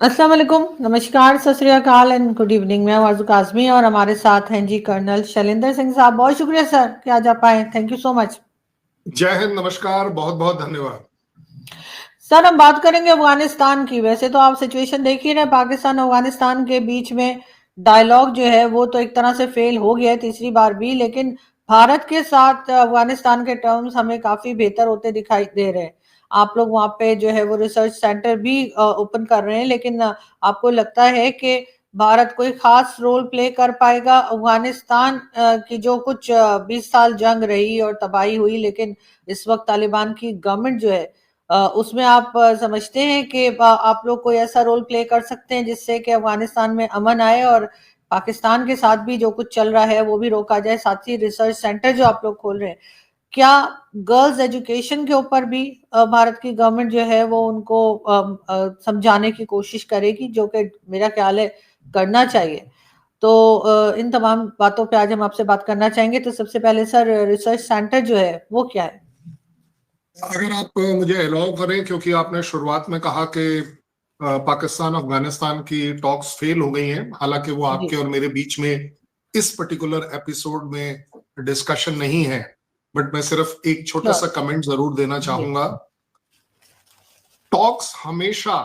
अस्सलाम वालेकुम, नमस्कार, सत श्री अकाल एंड गुड इवनिंग। मैं आरज़ू काज़मी और हमारे साथ हैं जी कर्नल शैलेंद्र सिंह साहब। बहुत शुक्रिया सर कि आज आप आए, थैंक यू सो मच। जय हिंद, नमस्कार, बहुत बहुत धन्यवाद। सर हम बात करेंगे अफगानिस्तान की। वैसे तो आप सिचुएशन देख ही रहे हैं, पाकिस्तान अफगानिस्तान के बीच में डायलॉग जो है वो तो एक तरह से फेल हो गया है तीसरी बार भी, लेकिन भारत के साथ अफगानिस्तान के टर्म्स हमें काफी बेहतर होते दिखाई दे रहे हैं। आप लोग वहाँ पे जो है वो रिसर्च सेंटर भी ओपन कर रहे हैं, लेकिन आपको लगता है कि भारत कोई खास रोल प्ले कर पाएगा अफगानिस्तान की जो कुछ 20 साल जंग रही और तबाही हुई, लेकिन इस वक्त तालिबान की गवर्नमेंट जो है उसमें आप समझते हैं कि आप लोग कोई ऐसा रोल प्ले कर सकते हैं जिससे कि अफगानिस्तान में अमन आए और पाकिस्तान के साथ भी जो कुछ चल रहा है वो भी रोका जाए। साथ ही रिसर्च सेंटर जो आप लोग खोल रहे हैं, क्या गर्ल्स एजुकेशन के ऊपर भी भारत की गवर्नमेंट जो है वो उनको समझाने की कोशिश करेगी, जो कि मेरा ख्याल है करना चाहिए। तो इन तमाम बातों पे आज हम आपसे बात करना चाहेंगे। तो सबसे पहले सर, रिसर्च सेंटर जो है वो क्या है? अगर आप मुझे अलाउ करें, क्योंकि आपने शुरुआत में कहा कि पाकिस्तान अफगानिस्तान की टॉक्स फेल हो गई हैं, हालांकि वो आपके और मेरे बीच में इस पर्टिकुलर एपिसोड में डिस्कशन नहीं है, बट मैं सिर्फ एक छोटा सा कमेंट जरूर देना चाहूंगा। टॉक्स हमेशा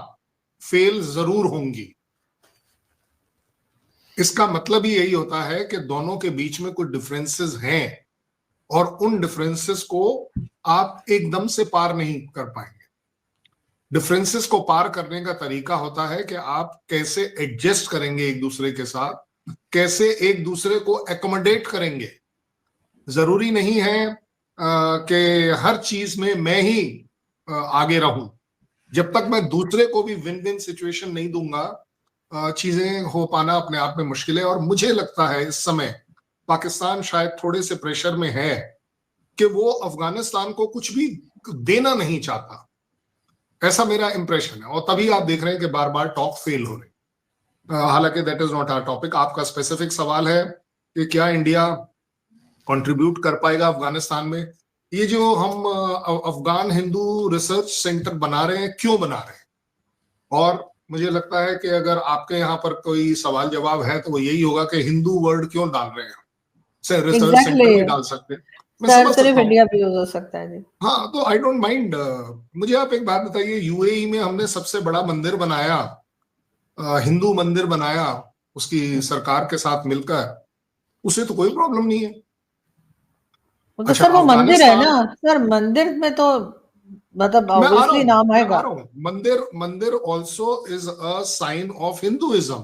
फेल जरूर होंगी। इसका मतलब ही यही होता है कि दोनों के बीच में कुछ डिफरेंसेस हैं और उन डिफरेंसेस को आप एकदम से पार नहीं कर पाएंगे। डिफरेंसेस को पार करने का तरीका होता है कि आप कैसे एडजस्ट करेंगे एक दूसरे के साथ, कैसे एक दूसरे को एकोमोडेट करेंगे। जरूरी नहीं है कि हर चीज में मैं ही आगे रहूं। जब तक मैं दूसरे को भी विन विन सिचुएशन नहीं दूंगा, चीजें हो पाना अपने आप में मुश्किल है। और मुझे लगता है इस समय पाकिस्तान शायद थोड़े से प्रेशर में है कि वो अफगानिस्तान को कुछ भी देना नहीं चाहता, ऐसा मेरा इंप्रेशन है। और तभी आप देख रहे हैं कि बार बार टॉक फेल हो रहे। हालांकि that is not our topic. आपका स्पेसिफिक सवाल है कि क्या इंडिया कंट्रीब्यूट कर पाएगा अफगानिस्तान में। ये जो हम अफगान हिंदू रिसर्च सेंटर बना रहे हैं, क्यों बना रहे हैं? और मुझे लगता है कि अगर आपके यहाँ पर कोई सवाल जवाब है तो वो यही होगा कि हिंदू वर्ड क्यों डाल रहे हैं, रिसर्च सेंटर भी डाल सकते हैं। मैं सर समझ सिर्फ सकता हूँ। इंडिया भी यूज हो सकता है जी। हाँ, तो आई डोंट माइंड। मुझे आप एक बात बताइए, यूएई में हमने सबसे बड़ा मंदिर बनाया, हिंदू मंदिर बनाया उसकी सरकार के साथ मिलकर, उसे तो कोई प्रॉब्लम नहीं है। तो अच्छा, सर वो मंदिर है ना अफगानिस्तान, सर, मंदिर में तो मतलब मैं आ रहा ऑब्वियसली नाम हूं, मैं आ आएगा। रहा हूं। मंदिर मंदिर also is a sign of Hinduism.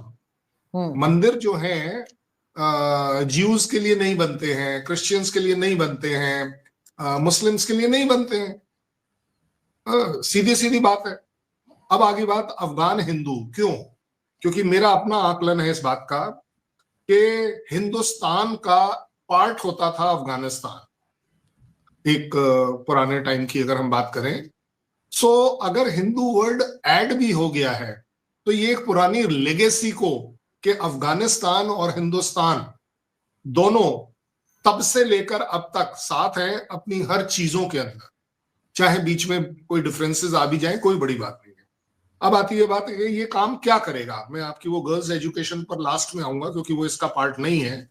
Hmm. मंदिर जो है ज्यूज के लिए नहीं बनते हैं, क्रिश्चियंस के लिए नहीं बनते हैं, मुस्लिम्स के लिए नहीं बनते हैं। सीधी सीधी बात है। अब आगे बात अफगान हिंदू क्यों? क्योंकि मेरा अपना आकलन है इस बात का कि हिंदुस्तान का पार्ट होता था अफगानिस्तान, एक पुराने टाइम की अगर हम बात करें। सो अगर हिंदू वर्ड ऐड भी हो गया है तो ये एक पुरानी लेगेसी को, कि अफगानिस्तान और हिंदुस्तान दोनों तब से लेकर अब तक साथ हैं अपनी हर चीजों के अंदर, चाहे बीच में कोई डिफरेंसेस आ भी जाए, कोई बड़ी बात नहीं है। अब आती है बात, ये काम क्या करेगा। मैं आपकी वो गर्ल्स एजुकेशन पर लास्ट में आऊंगा क्योंकि वो इसका पार्ट नहीं है।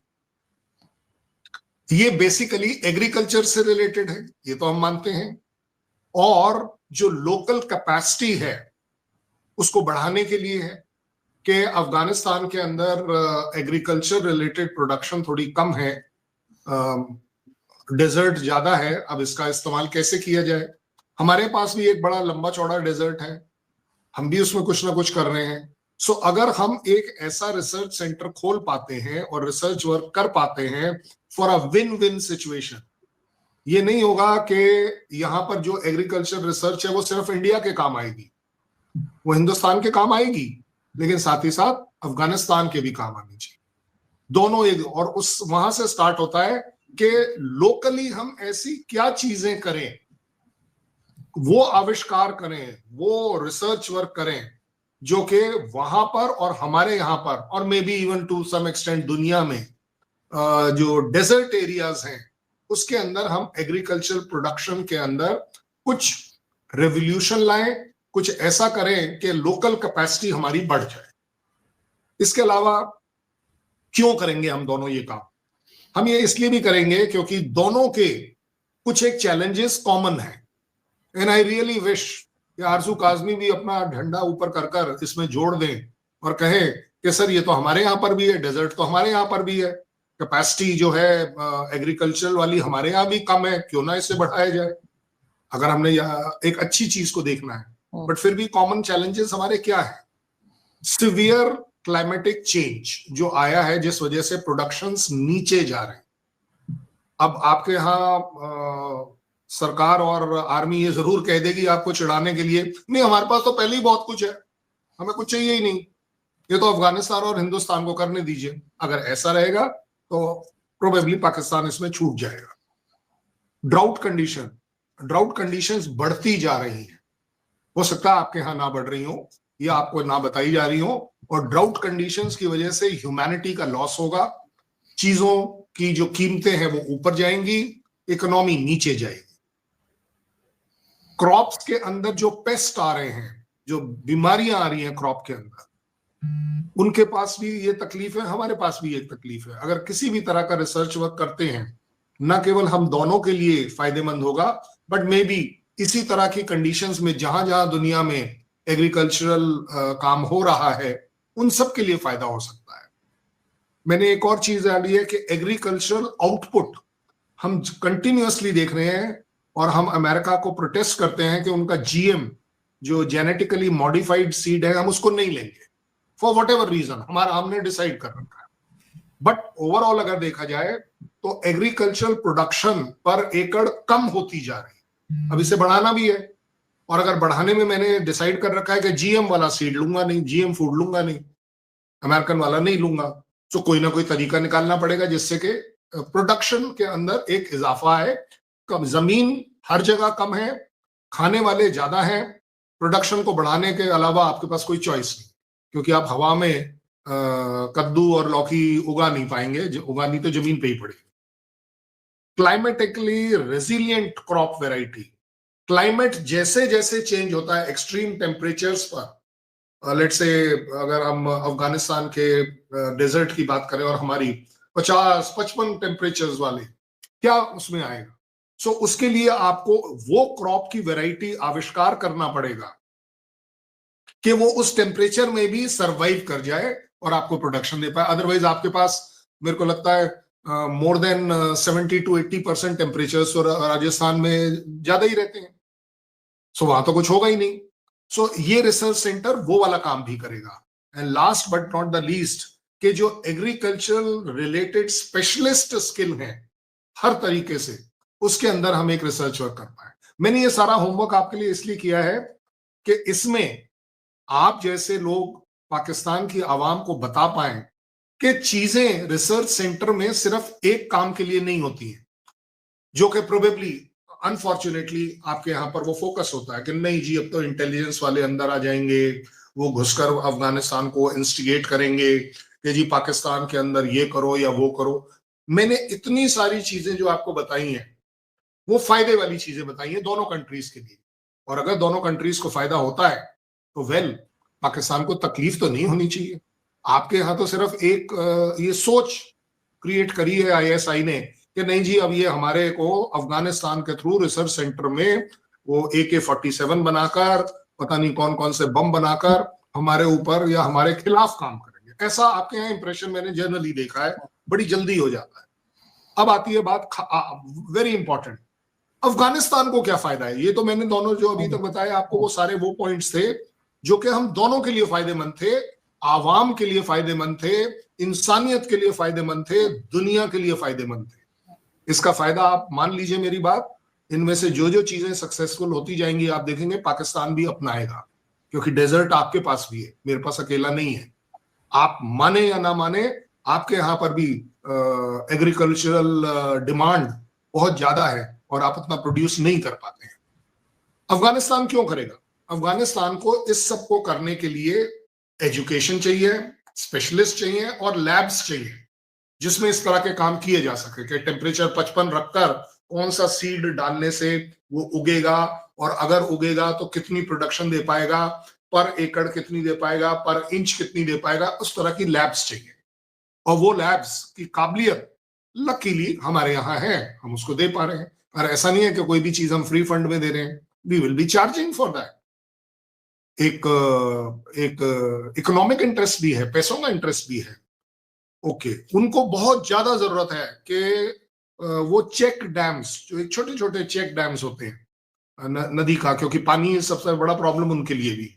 ये बेसिकली एग्रीकल्चर से रिलेटेड है, ये तो हम मानते हैं। और जो लोकल कैपेसिटी है उसको बढ़ाने के लिए है कि अफगानिस्तान के अंदर एग्रीकल्चर रिलेटेड प्रोडक्शन थोड़ी कम है, डेजर्ट ज्यादा है। अब इसका इस्तेमाल कैसे किया जाए? हमारे पास भी एक बड़ा लंबा चौड़ा डेजर्ट है, हम भी उसमें कुछ ना कुछ कर रहे हैं। सो अगर हम एक ऐसा रिसर्च सेंटर खोल पाते हैं और रिसर्च वर्क कर पाते हैं for a win win situation, ये नहीं होगा कि यहां पर जो एग्रीकल्चर रिसर्च है वो सिर्फ इंडिया के काम आएगी, वो हिंदुस्तान के काम आएगी, लेकिन साथ ही साथ अफगानिस्तान के भी काम आनी चाहिए। दोनों एक, और उस वहां से स्टार्ट होता है कि लोकली हम ऐसी क्या चीजें करें, वो आविष्कार करें, वो रिसर्च वर्क करें जो कि वहां पर और हमारे यहां पर और maybe even to some extent दुनिया में जो डेजर्ट एरियाज हैं उसके अंदर हम एग्रीकल्चर प्रोडक्शन के अंदर कुछ रेवोल्यूशन लाएं कुछ ऐसा करें कि लोकल कैपेसिटी हमारी बढ़ जाए। इसके अलावा क्यों करेंगे हम दोनों ये काम? हम ये इसलिए भी करेंगे क्योंकि दोनों के कुछ एक चैलेंजेस कॉमन है। एंड आई रियली विश कि आरजू काजमी भी अपना झंडा ऊपर कर कर इसमें जोड़ दें और कहें कि सर ये तो हमारे यहाँ पर भी है, डेजर्ट तो हमारे यहाँ पर भी है, कैपेसिटी जो है एग्रीकल्चरल वाली हमारे यहाँ भी कम है, क्यों ना इसे बढ़ाया जाए, अगर हमने एक अच्छी चीज को देखना है। बट फिर भी कॉमन चैलेंजेस हमारे क्या है? सिवियर क्लाइमेटिक चेंज जो आया है, जिस वजह से प्रोडक्शंस नीचे जा रहे हैं। अब आपके यहाँ सरकार और आर्मी ये जरूर कह देगी आपको चिढ़ाने के लिए, नहीं हमारे पास तो पहले ही बहुत कुछ है, हमें कुछ चाहिए ही नहीं, ये तो अफगानिस्तान और हिंदुस्तान को करने दीजिए। अगर ऐसा रहेगा तो प्रोबेबली पाकिस्तान इसमें छूट जाएगा। ड्राउट कंडीशंस बढ़ती जा रही हैं, हो सकता है आपके यहाँ ना बढ़ रही हो या आपको ना बताई जा रही हो, और ड्राउट कंडीशंस की वजह से ह्यूमैनिटी का लॉस होगा, चीजों की जो कीमतें हैं वो ऊपर जाएंगी, इकोनॉमी नीचे जाएगी। क्रॉप्स के अंदर जो पेस्ट आ रहे हैं, जो बीमारियां आ रही हैं क्रॉप के अंदर, उनके पास भी ये तकलीफ है, हमारे पास भी एक तकलीफ है। अगर किसी भी तरह का रिसर्च वर्क करते हैं, न केवल हम दोनों के लिए फायदेमंद होगा, बट मे बी इसी तरह की कंडीशंस में जहां जहां दुनिया में एग्रीकल्चरल काम हो रहा है, उन सब के लिए फायदा हो सकता है। मैंने एक और चीज डाली है कि एग्रीकल्चरल आउटपुट हम कंटिन्यूअसली देख रहे हैं, और हम अमेरिका को प्रोटेस्ट करते हैं कि उनका जीएम जो जेनेटिकली मॉडिफाइड सीड है, हम उसको नहीं लेंगे फॉर वट एवर रीजन, हमने डिसाइड कर रखा है। बट ओवरऑल अगर देखा जाए तो एग्रीकल्चरल प्रोडक्शन पर एकड़ कम होती जा रही है, अब इसे बढ़ाना भी है। और अगर बढ़ाने में मैंने डिसाइड कर रखा है कि जीएम वाला सीड लूंगा नहीं, जीएम फूड लूंगा नहीं, अमेरिकन वाला नहीं लूंगा, तो कोई ना कोई तरीका निकालना पड़ेगा जिससे कि प्रोडक्शन के अंदर एक इजाफा है। कम जमीन हर जगह कम है, खाने वाले ज्यादा हैं, प्रोडक्शन को बढ़ाने के अलावा आपके पास कोई चॉइस नहीं, क्योंकि आप हवा में कद्दू और लौकी उगा नहीं पाएंगे, उगानी तो जमीन पे ही पड़ेगी। Climatically resilient crop variety, climate जैसे जैसे चेंज होता है, एक्सट्रीम टेम्परेचर्स पर, लेट्स से अगर हम अफगानिस्तान के डेजर्ट की बात करें और हमारी 50-55 टेम्परेचर्स वाले, क्या उसमें आएगा? सो उसके लिए आपको वो क्रॉप की वैरायटी आविष्कार करना पड़ेगा कि वो उस टेम्परेचर में भी सरवाइव कर जाए और आपको प्रोडक्शन दे पाए। अदरवाइज आपके पास, मेरे को लगता है मोर देन 70 to 80% टेम्परेचर्स और राजस्थान में ज्यादा ही रहते हैं, सो वहां तो कुछ होगा ही नहीं। सो ये रिसर्च सेंटर वो वाला काम भी करेगा। And last but not the least, के जो एग्रीकल्चरल रिलेटेड स्पेशलिस्ट स्किल हैं हर तरीके से, उसके अंदर हम एक रिसर्च वर्क कर पाए। मैंने ये सारा होमवर्क आपके लिए इसलिए किया है कि इसमें आप जैसे लोग पाकिस्तान की आवाम को बता पाएं कि चीजें रिसर्च सेंटर में सिर्फ एक काम के लिए नहीं होती हैं, जो कि प्रोबेबली अनफॉर्चुनेटली आपके यहाँ पर वो फोकस होता है कि नहीं जी अब तो इंटेलिजेंस वाले अंदर आ जाएंगे, वो घुसकर अफगानिस्तान को इंस्टिगेट करेंगे कि जी पाकिस्तान के अंदर ये करो या वो करो। मैंने इतनी सारी चीजें जो आपको बताई हैं वो फायदे वाली चीजें बताई हैं दोनों कंट्रीज के लिए, और अगर दोनों कंट्रीज को फायदा होता है तो वेल, पाकिस्तान को तकलीफ तो नहीं होनी चाहिए। आपके यहाँ तो सिर्फ एक ये सोच क्रिएट करी है आईएसआई ने कि नहीं जी अब ये हमारे को अफगानिस्तान के थ्रू रिसर्च सेंटर में वो AK-47 बनाकर, पता नहीं कौन कौन से बम बनाकर हमारे ऊपर या हमारे खिलाफ काम करेंगे। ऐसा आपके यहाँ इंप्रेशन मैंने जनरली देखा है, बड़ी जल्दी हो जाता है। अब आती है बात वेरी इंपॉर्टेंट, अफगानिस्तान को क्या फायदा है? ये तो मैंने दोनों जो अभी तक बताया आपको, वो सारे वो पॉइंट्स थे जो कि हम दोनों के लिए फायदेमंद थे, आवाम के लिए फायदेमंद थे, इंसानियत के लिए फायदेमंद थे, दुनिया के लिए फायदेमंद थे। इसका फायदा आप मान लीजिए मेरी बात, इनमें से जो जो चीजें सक्सेसफुल होती जाएंगी आप देखेंगे पाकिस्तान भी अपनाएगा, क्योंकि डेजर्ट आपके पास भी है, मेरे पास अकेला नहीं है। आप माने या ना माने, आपके यहाँ पर भी एग्रीकल्चरल डिमांड बहुत ज्यादा है और आप उतना प्रोड्यूस नहीं कर पाते हैं। अफगानिस्तान क्यों करेगा? अफगानिस्तान को इस सब को करने के लिए एजुकेशन चाहिए, स्पेशलिस्ट चाहिए और लैब्स चाहिए जिसमें इस तरह के काम किए जा सके कि टेम्परेचर 55 रखकर कौन सा सीड डालने से वो उगेगा, और अगर उगेगा तो कितनी प्रोडक्शन दे पाएगा, पर एकड़ कितनी दे पाएगा, पर इंच कितनी दे पाएगा, उस तरह की लैब्स चाहिए। और वो लैब्स की काबिलियत लकीली हमारे यहाँ है, हम उसको दे पा रहे हैं। और ऐसा नहीं है कि कोई भी चीज हम फ्री फंड में दे रहे हैं, we will be charging for that. एक इकोनॉमिक इंटरेस्ट भी है, पैसों का इंटरेस्ट भी है। ओके, उनको बहुत ज्यादा जरूरत है कि वो चेक डैम्स, जो एक छोटे छोटे चेक डैम्स होते हैं नदी का, क्योंकि पानी सबसे बड़ा प्रॉब्लम उनके लिए भी।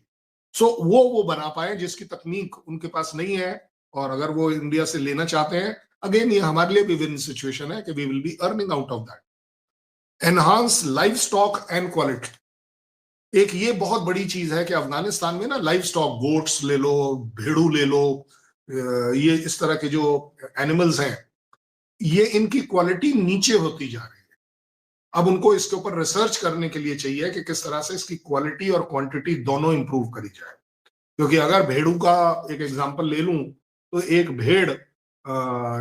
सो वो बना पाए, जिसकी तकनीक उनके पास नहीं है, और अगर वो इंडिया से लेना चाहते हैं, अगेन ये हमारे लिए भी विन सिचुएशन है कि we will be earning out of that. Enhance life stock and quality, एक ये बहुत बड़ी चीज है कि अफगानिस्तान में ना लाइफ स्टॉक, गोट्स ले लो, भेड़ू ले लो, ये इस तरह के जो एनिमल्स हैं, ये इनकी क्वालिटी नीचे होती जा रही है। अब उनको इसके ऊपर रिसर्च करने के लिए चाहिए कि किस तरह से इसकी क्वालिटी और क्वांटिटी दोनों इंप्रूव करी जाए। क्योंकि अगर भेड़ू का एक एग्जांपल ले लूं, तो एक भेड़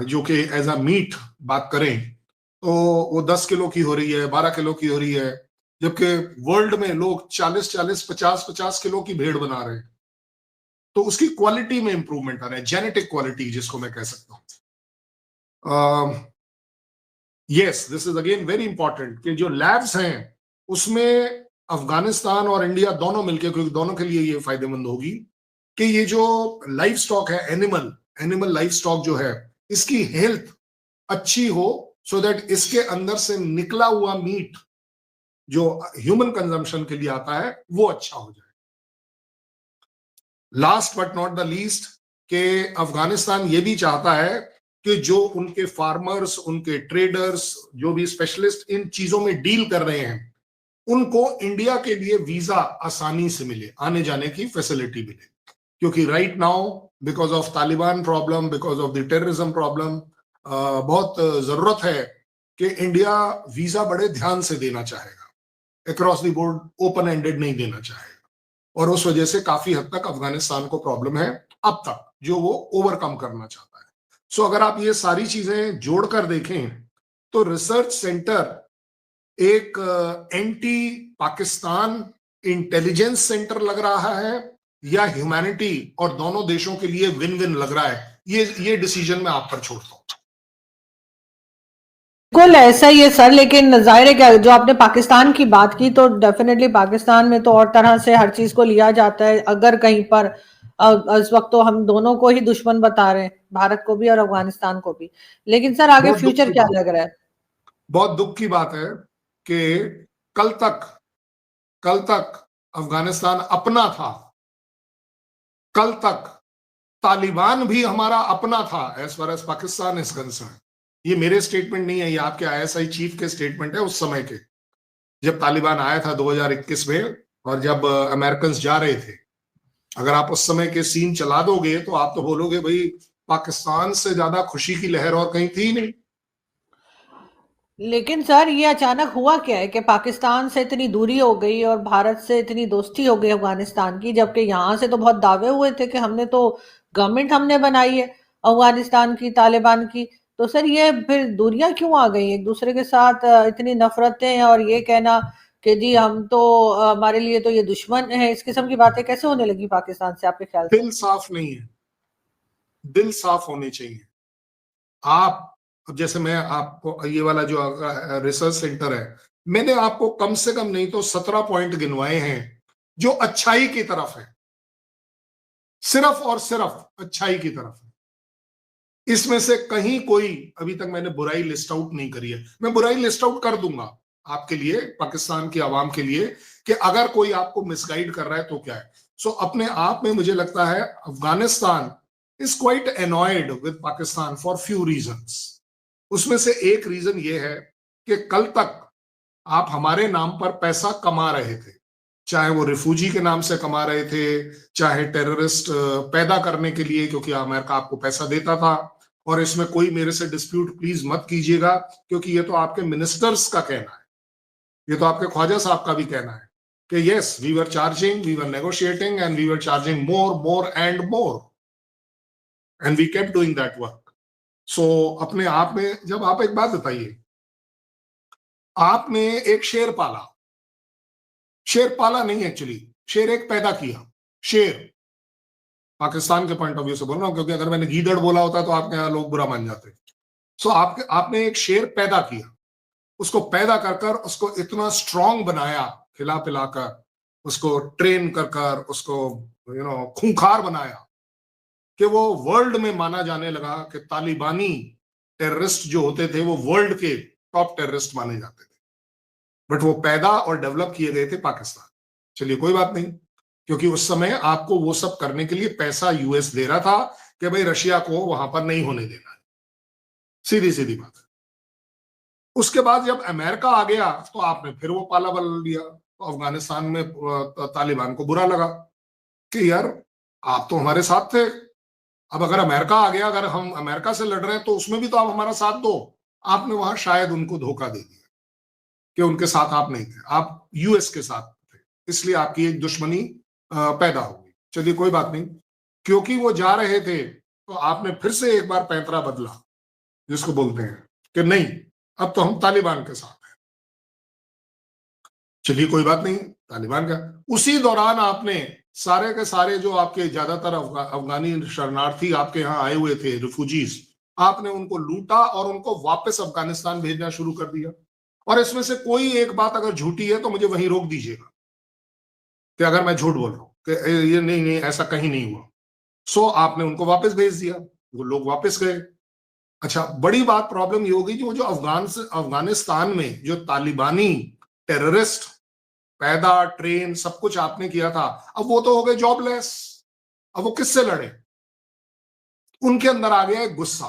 जो कि एज अ मीट बात करें, तो वो 10 किलो की हो रही है, 12 किलो की हो रही है, जबकि वर्ल्ड में लोग 40-40, 50-50 किलो की भेड़ बना रहे हैं। तो उसकी क्वालिटी में इंप्रूवमेंट आ रहा है, जेनेटिक क्वालिटी जिसको मैं कह सकता हूं। Yes, this is again very important कि जो लैब्स हैं उसमें अफगानिस्तान और इंडिया दोनों मिलकर, क्योंकि दोनों के लिए ये फायदेमंद होगी कि ये जो लाइफ स्टॉक है, एनिमल लाइफ स्टॉक जो है, इसकी हेल्थ अच्छी हो, सो दैट इसके अंदर से निकला हुआ मीट जो ह्यूमन कंजम्पशन के लिए आता है वो अच्छा हो जाए। Last but not the least, के अफगानिस्तान ये भी चाहता है कि जो उनके फार्मर्स, उनके ट्रेडर्स, जो भी स्पेशलिस्ट इन चीजों में डील कर रहे हैं, उनको इंडिया के लिए वीजा आसानी से मिले, आने जाने की फैसिलिटी मिले। क्योंकि right now because of Taliban problem, because of the terrorism problem, बहुत जरूरत है कि इंडिया वीजा बड़े ध्यान से देना चाहेगा, across the board open ended नहीं देना चाहेगा, और उस वजह से काफी हद तक अफगानिस्तान को प्रॉब्लम है अब तक, जो वो ओवरकम करना चाहता है। सो अगर आप ये सारी चीजें जोड़कर देखें, तो रिसर्च सेंटर एक एंटी पाकिस्तान इंटेलिजेंस सेंटर लग रहा है, या ह्यूमैनिटी और दोनों देशों के लिए विन विन लग रहा है, ये डिसीजन मैं आप पर छोड़ता हूं। बिल्कुल ऐसा ही है सर, लेकिन जाहिर है कि जो आपने पाकिस्तान की बात की, तो डेफिनेटली पाकिस्तान में तो और तरह से हर चीज को लिया जाता है। अगर कहीं पर इस वक्त तो हम दोनों को ही दुश्मन बता रहे हैं, भारत को भी और अफगानिस्तान को भी। लेकिन सर आगे फ्यूचर क्या लग रहा है? बहुत दुख की बात है कि कल तक अफगानिस्तान अपना था, कल तक तालिबान भी हमारा अपना था as far as Pakistan is concern. ये मेरे स्टेटमेंट नहीं है, ये आपके आईएसआई चीफ के स्टेटमेंट है उस समय के, जब तालिबान आया था 2021 में, और जब अमेरिकन जा रहे थे। अगर आप उस समय के सीन चला दोगे तो आप तो बोलोगे भाई पाकिस्तान से ज्यादा खुशी की लहर और कहीं थी नहीं। लेकिन सर ये अचानक हुआ क्या है कि पाकिस्तान से इतनी दूरी हो गई और भारत से इतनी दोस्ती हो गई अफगानिस्तान की, जबकि यहाँ से तो बहुत दावे हुए थे कि हमने तो गवर्नमेंट हमने बनाई है अफगानिस्तान की, तालिबान की। तो सर ये फिर दूरियां क्यों आ गई एक दूसरे के साथ, इतनी नफरतें, और ये कहना कि जी हम तो हमारे लिए तो ये दुश्मन है, इस किस्म की बातें कैसे होने लगी पाकिस्तान से आपके ख्याल से? दिल साफ नहीं है, दिल साफ होने चाहिए। आप, जैसे मैं आपको ये वाला जो रिसर्च सेंटर है, मैंने आपको कम से कम नहीं तो 17 पॉइंट गिनवाए हैं जो अच्छाई की तरफ है, सिर्फ और सिर्फ अच्छाई की तरफ है। इसमें से कहीं कोई अभी तक मैंने बुराई लिस्ट आउट नहीं करी है। मैं बुराई लिस्ट आउट कर दूंगा आपके लिए, पाकिस्तान की आवाम के लिए, कि अगर कोई आपको मिसगाइड कर रहा है तो क्या है। सो अपने आप में मुझे लगता है Afghanistan is quite annoyed with Pakistan for few reasons. उसमें से एक रीजन ये है कि कल तक आप हमारे नाम पर पैसा कमा रहे थे, चाहे वो रिफ्यूजी के नाम से कमा रहे थे, चाहे टेररिस्ट पैदा करने के लिए, क्योंकि अमेरिका आपको पैसा देता था। और इसमें कोई मेरे से डिस्प्यूट प्लीज मत कीजिएगा, क्योंकि ये तो आपके मिनिस्टर्स का कहना है, ये तो आपके ख्वाजा साहब का भी कहना है कि yes we were charging, we were negotiating and we were charging more and more, and we kept doing that work. So अपने आप में, जब आप एक बात बताइए, आपने एक शेर पाला, शेर पाला नहीं एक्चुअली, शेर एक पैदा किया, शेर पाकिस्तान के पॉइंट ऑफ व्यू से बोल रहा हूं, क्योंकि अगर मैंने गीदड़ बोला होता तो आपके यहाँ लोग बुरा मान जाते। सो आपने एक शेर पैदा किया, उसको पैदा कर कर उसको इतना स्ट्रांग बनाया, खिला पिलाकर उसको ट्रेन कर कर उसको खूंखार बनाया कि वो वर्ल्ड में माना जाने लगा कि तालिबानी टेररिस्ट जो होते थे वो वर्ल्ड के टॉप टेररिस्ट माने जाते थे, बट वो पैदा और डेवलप किए गए थे पाकिस्तान। चलिए कोई बात नहीं, क्योंकि उस समय आपको वो सब करने के लिए पैसा यूएस दे रहा था कि भाई रशिया को वहां पर नहीं होने देना है, सीधी सीधी बात है। उसके बाद जब अमेरिका आ गया तो आपने फिर वो पाला बदल दिया। तो अफगानिस्तान में तालिबान को बुरा लगा कि यार आप तो हमारे साथ थे, अब अगर अमेरिका आ गया, अगर हम अमेरिका से लड़ रहे हैं तो उसमें भी तो आप हमारा साथ दो। आपने वहां शायद उनको धोखा दे दिया कि उनके साथ आप नहीं थे, आप यूएस के साथ थे, इसलिए आपकी एक दुश्मनी पैदा हो गई। चलिए कोई बात नहीं, क्योंकि वो जा रहे थे तो आपने फिर से एक बार पैंतरा बदला, जिसको बोलते हैं कि नहीं अब तो हम तालिबान के साथ हैं। चलिए कोई बात नहीं, तालिबान का। उसी दौरान आपने सारे के सारे जो आपके ज्यादातर अफगानी शरणार्थी आपके यहाँ आए हुए थे, रिफ्यूजीज, आपने उनको लूटा और उनको वापस अफगानिस्तान भेजना शुरू कर दिया। और इसमें से कोई एक बात अगर झूठी है तो मुझे वहीं रोक दीजिएगा कि अगर मैं झूठ बोल रहा हूं कि ये नहीं नहीं ऐसा कहीं नहीं हुआ। सो आपने उनको वापस भेज दिया, वो लोग वापस गए। अच्छा, बड़ी बात प्रॉब्लम ये होगी कि वो जो अफगानिस्तान में जो तालिबानी टेररिस्ट पैदा ट्रेन सब कुछ आपने किया था, अब वो तो हो गए जॉबलेस, अब वो किससे लड़े? उनके अंदर आ गया एक गुस्सा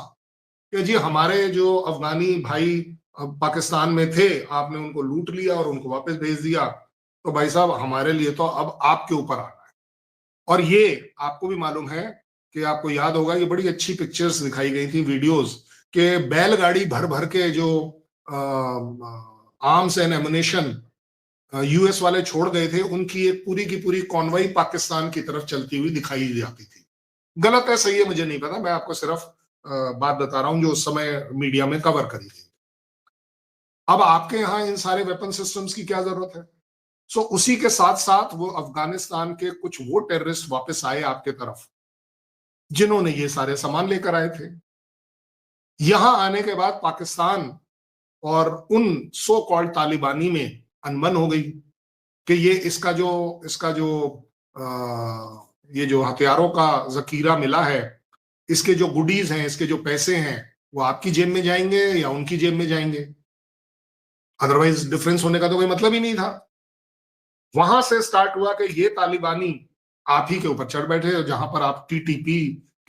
कि जी हमारे जो अफगानी भाई पाकिस्तान में थे, आपने उनको लूट लिया और उनको वापस भेज दिया, तो भाई साहब हमारे लिए तो अब आपके ऊपर आना है। और ये आपको भी मालूम है कि आपको याद होगा, ये बड़ी अच्छी पिक्चर्स दिखाई गई थी, वीडियोस, के बैलगाड़ी भर भर के जो आर्म्स एंड एमुनेशन यूएस वाले छोड़ गए थे, उनकी एक पूरी की पूरी कॉन्वॉय पाकिस्तान की तरफ चलती हुई दिखाई जाती थी। गलत है सही है मुझे नहीं पता, मैं आपको सिर्फ बात बता रहा हूं जो उस समय मीडिया में कवर करी गई। अब आपके यहां इन सारे वेपन सिस्टम्स की क्या जरूरत है? सो उसी के साथ साथ वो अफगानिस्तान के कुछ वो टेररिस्ट वापस आए आपके तरफ जिन्होंने ये सारे सामान लेकर आए थे। यहां आने के बाद पाकिस्तान और उन सो कॉल्ड तालिबानी में अनबन हो गई कि ये इसका जो ये जो हथियारों का जखीरा मिला है, इसके जो गुडीज हैं, इसके जो पैसे हैं, वो आपकी जेब में जाएंगे या उनकी जेब में जाएंगे? अदरवाइज डिफरेंस होने का तो कोई मतलब ही नहीं था। वहां से स्टार्ट हुआ कि ये तालिबानी आप ही के ऊपर चढ़ बैठे, जहां पर आप टीटीपी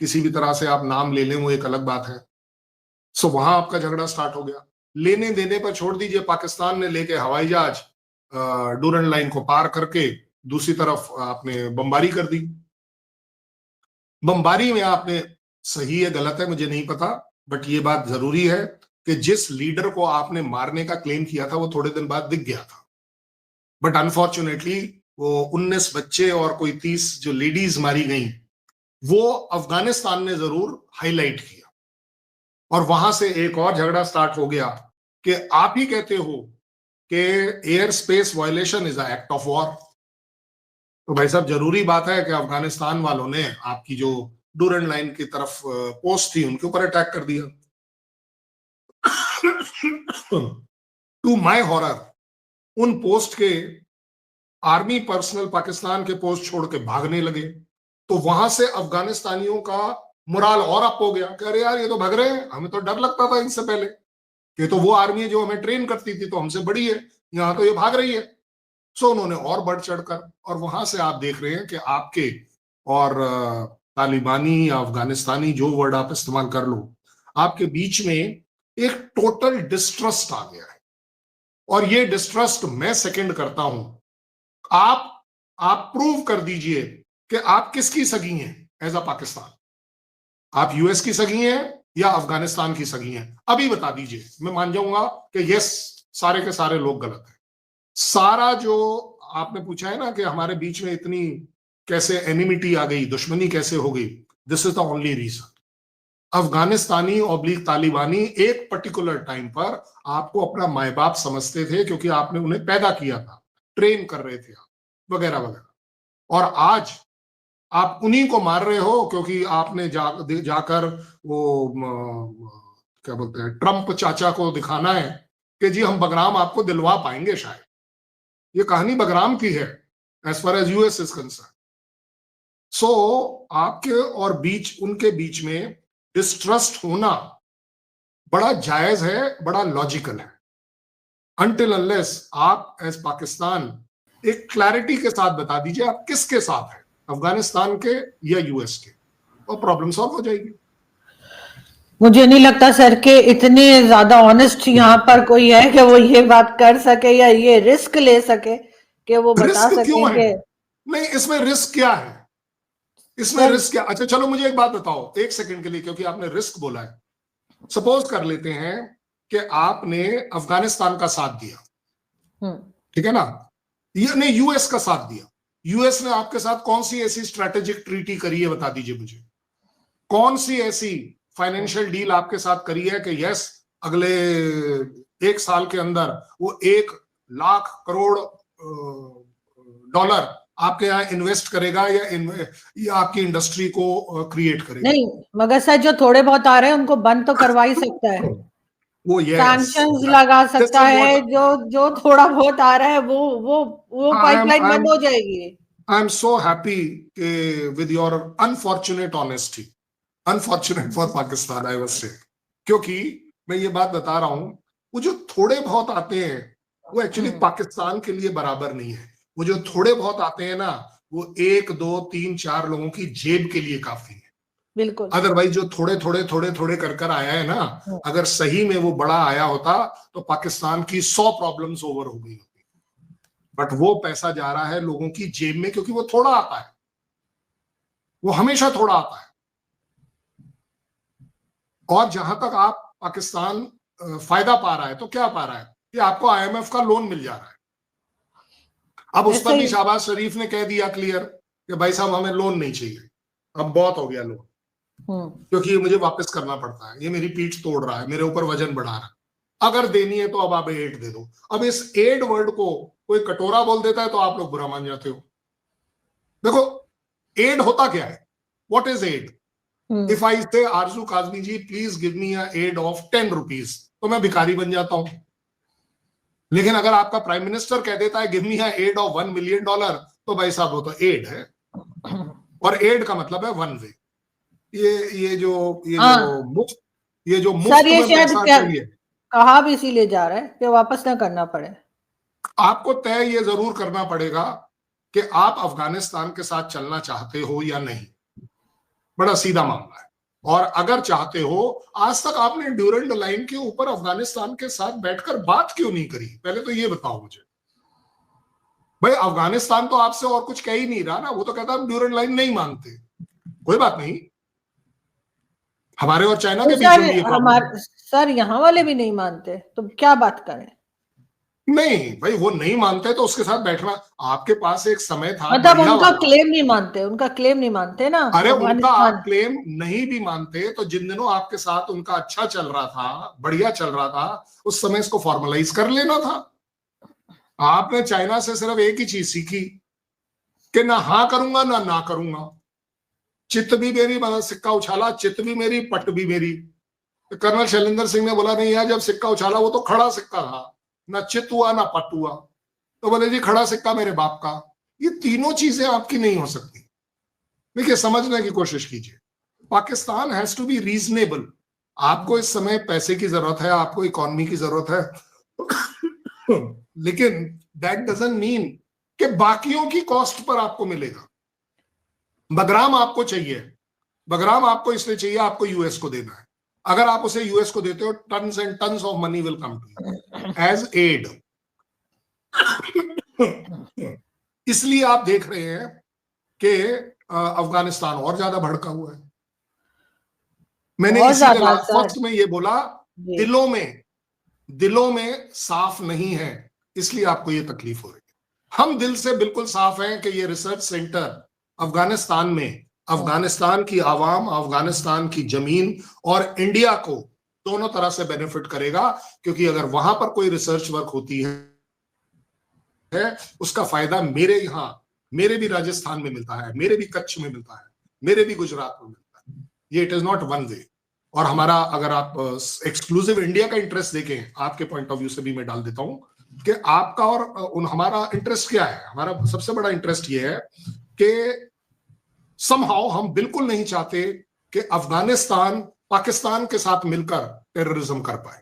किसी भी तरह से आप नाम ले लें वो एक अलग बात है। सो वहां आपका झगड़ा स्टार्ट हो गया। लेने देने पर छोड़ दीजिए, पाकिस्तान ने लेके हवाई जहाज डूरन लाइन को पार करके दूसरी तरफ आपने बमबारी कर दी। बमबारी में आपने, सही है गलत है मुझे नहीं पता, बट ये बात जरूरी है कि जिस लीडर को आपने मारने का क्लेम किया था वो थोड़े दिन बाद दिख गया था, बट अनफॉर्चुनेटली वो 19 बच्चे और कोई 30 जो लेडीज मारी गई, वो अफगानिस्तान ने जरूर हाईलाइट किया। और वहां से एक और झगड़ा स्टार्ट हो गया कि आप ही कहते हो कि air space violation is a act of war. तो भाई साहब जरूरी बात है कि अफगानिस्तान वालों ने आपकी जो डूरन लाइन की तरफ पोस्ट थी उनके ऊपर अटैक कर दिया। टू माय हॉरर, उन पोस्ट के आर्मी पर्सनल पाकिस्तान के पोस्ट छोड़ के भागने लगे। तो वहां से अफगानिस्तानियों का मुराल और अप हो गया कि अरे यार ये तो भाग रहे हैं, हमें तो डर लगता था इनसे पहले कि तो वो आर्मी है जो हमें ट्रेन करती थी तो हमसे बड़ी है, यहाँ तो ये भाग रही है। सो उन्होंने और बढ़ चढ़कर, और वहां से आप देख रहे हैं कि आपके और तालिबानी या अफगानिस्तानी जो वर्ड आप इस्तेमाल कर लो, आपके बीच में एक टोटल डिस्ट्रस्ट आ गया है। और ये डिस्ट्रस्ट मैं सेकंड करता हूं। आप प्रूव कर दीजिए कि आप किसकी सगी हैं एज अ पाकिस्तान। आप यूएस की सगी हैं या अफगानिस्तान की सगी हैं? अभी बता दीजिए, मैं मान जाऊंगा कि यस सारे के सारे लोग गलत हैं। सारा जो आपने पूछा है ना कि हमारे बीच में इतनी कैसे एनिमिटी आ गई, दुश्मनी कैसे हो गई, this is the only reason. अफगानिस्तानी ऑब्लिक तालिबानी एक पर्टिकुलर टाइम पर आपको अपना माए बाप समझते थे, क्योंकि आपने उन्हें पैदा किया था, ट्रेन कर रहे थे आप, वगैरह वगैरह। और आज आप उन्हीं को मार रहे हो क्योंकि आपने जाकर वो क्या बोलते हैं, ट्रंप चाचा को दिखाना है कि जी हम बगराम आपको दिलवा पाएंगे शायद। ये कहानी बगराम की है as far as US is concern. So आपके और उनके बीच में डिस्ट्रस्ट होना बड़ा जायज है, बड़ा लॉजिकल है, अनटिल अनलेस आप एज पाकिस्तान एक क्लैरिटी के साथ बता दीजिए आप किसके साथ है, अफगानिस्तान के या यूएस के, और प्रॉब्लम सॉल्व हो जाएगी। मुझे नहीं लगता सर कि इतने ज्यादा ऑनेस्ट यहाँ पर कोई है कि वो ये बात कर सके या ये रिस्क ले सके कि वो बता सके कि नहीं, इसमें रिस्क क्या है, इसमें रिस्क क्या? अच्छा चलो मुझे एक बात बताओ एक सेकंड के लिए, क्योंकि आपने रिस्क बोला है। सपोज कर लेते हैं कि आपने अफगानिस्तान का साथ दिया, ठीक है ना, नहीं यूएस का साथ दिया। यूएस ने आपके साथ कौन सी ऐसी स्ट्रेटेजिक ट्रीटी करी है, बता दीजिए मुझे। कौन सी ऐसी फाइनेंशियल डील आपके साथ करी है कि यस अगले 1 साल के अंदर वो 1 लाख करोड़ डॉलर आपके यहाँ इन्वेस्ट करेगा या आपकी इंडस्ट्री को क्रिएट करेगा? नहीं, मगर सर जो थोड़े बहुत आ रहे हैं उनको बंद तो करवा ही सकता है, वो सैंक्शंस लगा सकता है, जो थोड़ा बहुत आ रहा है वो पाइपलाइन बंद हो जाएगी। I am so happy with your unfortunate honesty, unfortunate for Pakistan I was से, क्योंकि मैं ये बात बता रहा हूं, वो जो थोड़े बहुत आते हैं वो एक्चुअली पाकिस्तान के लिए बराबर नहीं है। वो जो थोड़े बहुत आते हैं ना, वो 1 2 3 4 लोगों की जेब के लिए काफी है। बिल्कुल। अदरवाइज जो थोड़े कर आया है ना, अगर सही में वो बड़ा आया होता तो पाकिस्तान की 100 प्रॉब्लम्स ओवर हो गई होती। बट वो पैसा जा रहा है लोगों की जेब में, क्योंकि वो थोड़ा आता है, वो हमेशा थोड़ा आता है। और जहां तक आप पाकिस्तान फायदा पा रहा है, तो क्या पा रहा है कि आपको आईएमएफ का लोन मिल जा रहा है। अब उस पर भी शहबाज शरीफ ने कह दिया क्लियर कि भाई साहब हमें लोन नहीं चाहिए, अब बहुत हो गया लोन, क्योंकि ये मुझे वापस करना पड़ता है, ये मेरी पीठ तोड़ रहा है, मेरे ऊपर वजन बढ़ा रहा है, अगर देनी है तो अब आप एड दे दो। अब इस एड वर्ड को कोई कटोरा बोल देता है तो आप लोग बुरा मान जाते हो। देखो एड होता क्या है, what is aid? If I say Arzoo Kazmi ji please give me a aid of 10 rupees, तो मैं भिखारी बन जाता हूं। लेकिन अगर आपका प्राइम मिनिस्टर कह देता है give me a aid of $1 million, तो भाई साहब वो तो एड है, और एड का मतलब है वन वे। ये जो मुफ्त में पैसा चाहिए, कहा भी इसीलिए जा रहा है कि वापस ना करना पड़े। आपको तय ये जरूर करना पड़ेगा कि आप अफगानिस्तान के साथ चलना चाहते हो या नहीं, बड़ा सीधा मामला है। और अगर चाहते हो, आज तक आपने ड्यूरेंट लाइन के ऊपर अफगानिस्तान के साथ बैठकर बात क्यों नहीं करी? पहले तो ये बताओ मुझे भाई। अफगानिस्तान तो आपसे और कुछ कह ही नहीं रहा ना, वो तो कहता हम ड्यूरेंट लाइन नहीं मानते। कोई बात नहीं, हमारे और चाइना के बीच में ये प्रॉब्लम। सर यहाँ वाले भी नहीं मानते तो क्या बात करें? नहीं भाई, वो नहीं मानते तो उसके साथ बैठना। आपके पास एक समय था, मतलब उनका क्लेम नहीं मानते, उनका क्लेम नहीं मानते ना। अरे उनका आप क्लेम नहीं भी मानते तो जिन दिनों आपके साथ उनका अच्छा चल रहा था, बढ़िया चल रहा था, उस समय इसको फॉर्मलाइज कर लेना था। आपने चाइना से सिर्फ एक ही चीज सीखी कि ना हाँ करूंगा ना करूंगा। चित्त भी मेरी, मतलब सिक्का उछाला, चित्त भी मेरी, पट भी मेरी। तो कर्नल शैलेंद्र सिंह ने बोला नहीं यार, जब सिक्का उछाला वो तो खड़ा सिक्का था, ना चित्त हुआ ना पट हुआ, तो बोले जी खड़ा सिक्का मेरे बाप का। ये तीनों चीजें आपकी नहीं हो सकती। देखिए समझने की कोशिश कीजिए, Pakistan has to be reasonable. आपको इस समय पैसे की जरूरत है, आपको इकोनॉमी की जरूरत है, लेकिन दैट डजंट मीन कि बाकियों की कॉस्ट पर आपको मिलेगा। बगराम आपको चाहिए, बगराम आपको इसलिए चाहिए, आपको यूएस को देना है। अगर आप उसे यूएस को देते हो, tons and tons of money will come to you as aid. इसलिए आप देख रहे हैं कि अफगानिस्तान और ज्यादा भड़का हुआ है। मैंने इसीलिए फर्स्ट में ये बोला, दिलों में साफ नहीं है, इसलिए आपको ये तकलीफ हो रही है। हम दिल से बिल्कुल साफ हैं कि ये रिसर्च सेंटर अफगानिस्तान में अफगानिस्तान की आवाम, अफगानिस्तान की जमीन और इंडिया को दोनों तरह से बेनिफिट करेगा, क्योंकि अगर वहां पर कोई रिसर्च वर्क होती है उसका फायदा मेरे यहाँ, मेरे भी राजस्थान में मिलता है, मेरे भी कच्छ में मिलता है, मेरे भी गुजरात में मिलता है। ये it is not one way. और हमारा, अगर आप एक्सक्लूसिव इंडिया का इंटरेस्ट देखें, आपके पॉइंट ऑफ व्यू से भी मैं डाल देता हूं कि आपका और हमारा इंटरेस्ट क्या है। हमारा सबसे बड़ा इंटरेस्ट ये है कि समहाउ हम बिल्कुल नहीं चाहते कि अफगानिस्तान पाकिस्तान के साथ मिलकर टेररिज्म कर पाए,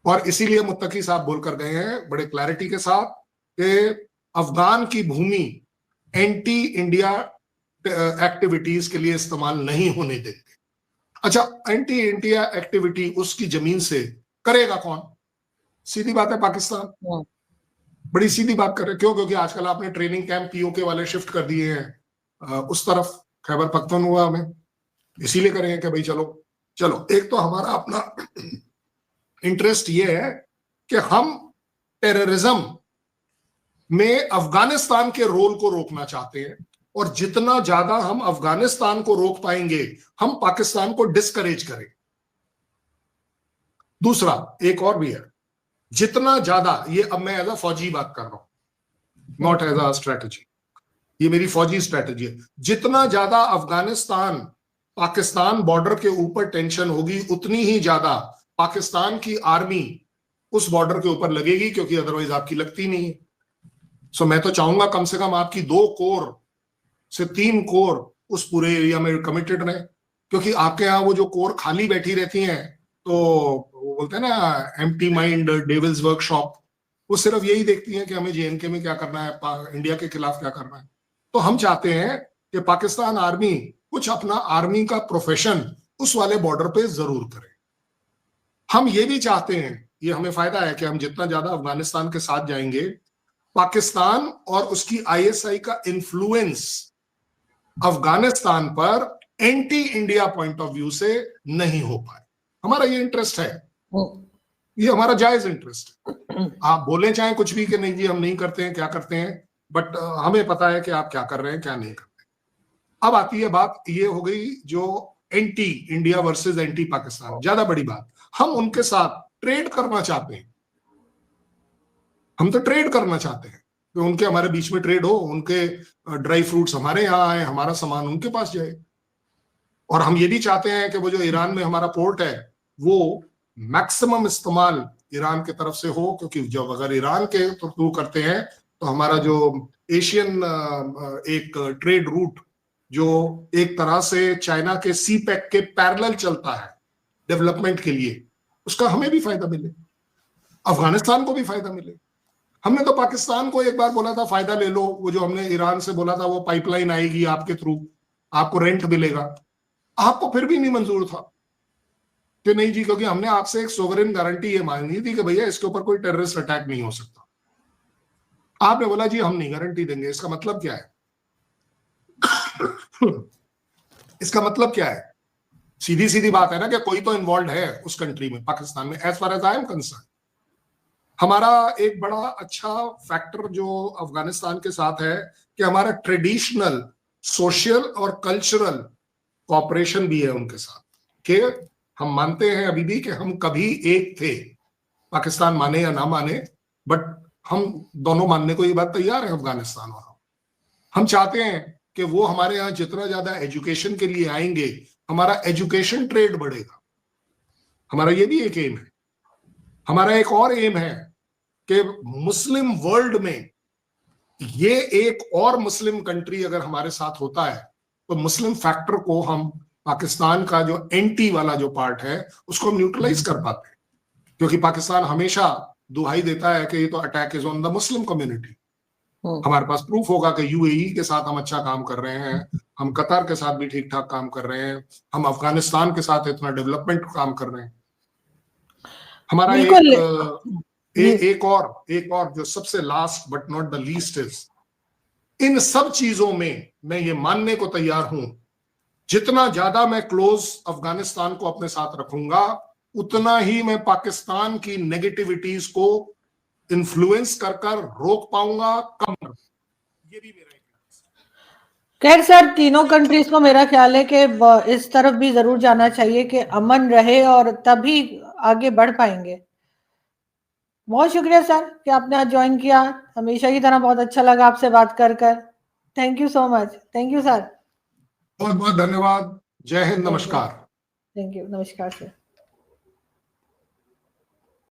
और इसीलिए मुत्तकी साहब बोलकर गए हैं बड़े क्लैरिटी के साथ कि अफगान की भूमि एंटी इंडिया एक्टिविटीज के लिए इस्तेमाल नहीं होने देंगे। अच्छा, एंटी इंडिया एक्टिविटी उसकी जमीन से करेगा कौन? सीधी बात है, पाकिस्तान। बड़ी सीधी बात कर रहे हैं। क्यों? क्योंकि आजकल आपने ट्रेनिंग कैंप पीओके वाले शिफ्ट कर दिए हैं उस तरफ, खैबर पख्तूनख्वा में। इसीलिए करेंगे कि भाई चलो चलो, एक तो हमारा अपना इंटरेस्ट ये है कि हम टेररिज्म में अफगानिस्तान के रोल को रोकना चाहते हैं, और जितना ज्यादा हम अफगानिस्तान को रोक पाएंगे हम पाकिस्तान को डिस्करेज करेंगे। दूसरा एक और भी है, जितना ज्यादा, ये अब मैं एज अ फौजी बात कर रहा हूं, नॉट एज अ स्ट्रेटजी, ये मेरी फौजी स्ट्रेटजी है। जितना ज्यादा अफगानिस्तान पाकिस्तान बॉर्डर के ऊपर टेंशन होगी, उतनी ही ज्यादा पाकिस्तान की आर्मी उस बॉर्डर के ऊपर लगेगी, क्योंकि अदरवाइज आपकी लगती नहीं है। सो मैं तो चाहूंगा कम से कम आपकी 2 कोर से 3 कोर उस पूरे एरिया में कमिटेड रहे, क्योंकि आपके यहाँ वो जो कोर खाली बैठी रहती हैं, तो वो बोलते हैं ना एम्प्टी माइंड डेविल्स वर्कशॉप, वो सिर्फ यही देखती हैं कि हमें जेएनके में क्या करना है, इंडिया के खिलाफ क्या करना है। तो हम चाहते हैं कि पाकिस्तान आर्मी कुछ अपना आर्मी का प्रोफेशन उस वाले बॉर्डर पे जरूर करे। हम ये भी चाहते हैं, ये हमें फायदा है कि हम जितना ज्यादा अफगानिस्तान के साथ जाएंगे, पाकिस्तान और उसकी आईएसआई का इन्फ्लुएंस अफगानिस्तान पर anti India point of view से नहीं हो पाए। हमारा ये इंटरेस्ट है, ये हमारा जायज इंटरेस्ट है। आप बोले चाहे कुछ भी कि नहीं जी हम नहीं करते हैं, क्या करते हैं, बट हमें पता है कि आप क्या कर रहे हैं, क्या नहीं कर रहे हैं। अब आती है बात, ये हो गई जो anti India versus anti Pakistan. ज्यादा बड़ी बात, हम उनके साथ ट्रेड करना चाहते हैं। हम तो ट्रेड करना चाहते हैं कि उनके हमारे बीच में ट्रेड हो, उनके ड्राई फ्रूट्स हमारे यहाँ आए, हमारा सामान उनके पास जाए। और हम ये भी चाहते हैं कि वो जो ईरान में हमारा पोर्ट है वो मैक्सिमम इस्तेमाल ईरान की तरफ से हो, क्योंकि जब अगर ईरान के थ्रू करते हैं तो हमारा जो एशियन एक ट्रेड रूट जो एक तरह से चाइना के सी पैक के पैरेलल चलता है डेवलपमेंट के लिए, उसका हमें भी फायदा मिले, अफगानिस्तान को भी फायदा मिले। हमने तो पाकिस्तान को एक बार बोला था फायदा ले लो, वो जो हमने ईरान से बोला था वो पाइपलाइन आएगी आपके थ्रू, आपको रेंट मिलेगा, आपको फिर भी नहीं मंजूर था कि नहीं जी, क्योंकि हमने आपसे एक सोवरेन गारंटी ये मांगी थी कि भैया इसके ऊपर कोई टेररिस्ट अटैक नहीं हो सकता। आपने बोला जी हम नहीं गारंटी देंगे। इसका मतलब क्या है? इसका मतलब क्या है? सीधी सीधी बात है ना कि कोई तो इन्वॉल्व है उस कंट्री में, पाकिस्तान में, as far as I am concern. हमारा एक बड़ा अच्छा फैक्टर जो अफगानिस्तान के साथ है कि हमारा ट्रेडिशनल सोशल और कल्चरल कोऑपरेशन भी है उनके साथ, कि हम मानते हैं अभी भी कि हम कभी एक थे, पाकिस्तान माने या ना माने, बट हम दोनों मानने को ये बात तैयार है अफगानिस्तान और हम चाहते हैं कि वो हमारे यहाँ जितना ज्यादा एजुकेशन के लिए आएंगे हमारा एजुकेशन ट्रेड बढ़ेगा। हमारा ये भी एक एम है। हमारा एक और एम है कि मुस्लिम वर्ल्ड में ये एक और मुस्लिम कंट्री अगर हमारे साथ होता है तो मुस्लिम फैक्टर को हम, पाकिस्तान का जो एंटी वाला जो पार्ट है उसको हम न्यूट्रलाइज कर पाते हैं, क्योंकि पाकिस्तान हमेशा दुहाई देता है कि ये तो attack is on the Muslim community. हमारे पास प्रूफ होगा कि यूएई के साथ हम अच्छा काम कर रहे हैं, हम कतर के साथ भी ठीक ठाक काम कर रहे हैं, हम अफगानिस्तान के साथ इतना डेवलपमेंट काम कर रहे हैं। हमारा एक और जो सबसे last but not the least is, इन सब चीजों में मैं ये मानने को तैयार हूं, जितना ज्यादा मैं क्लोज अफगानिस्तान को अपने साथ रखूंगा उतना ही मैं पाकिस्तान की नेगेटिविटीज को इन्फ्लुएंस कर रोक पाऊंगा, कम कर। ये भी मेरा एक। खैर सर, तीनों कंट्रीज को मेरा ख्याल है कि इस तरफ भी जरूर जाना चाहिए कि अमन रहे और तभी आगे बढ़ पाएंगे। बहुत शुक्रिया सर कि आपने आज ज्वाइन किया। हमेशा की तरह बहुत अच्छा लगा आपसे बात कर कर। Thank you so much. Thank you sir. बहुत बहुत धन्यवाद। जय हिंद, नमस्कार। थैंक यू, नमस्कार सर।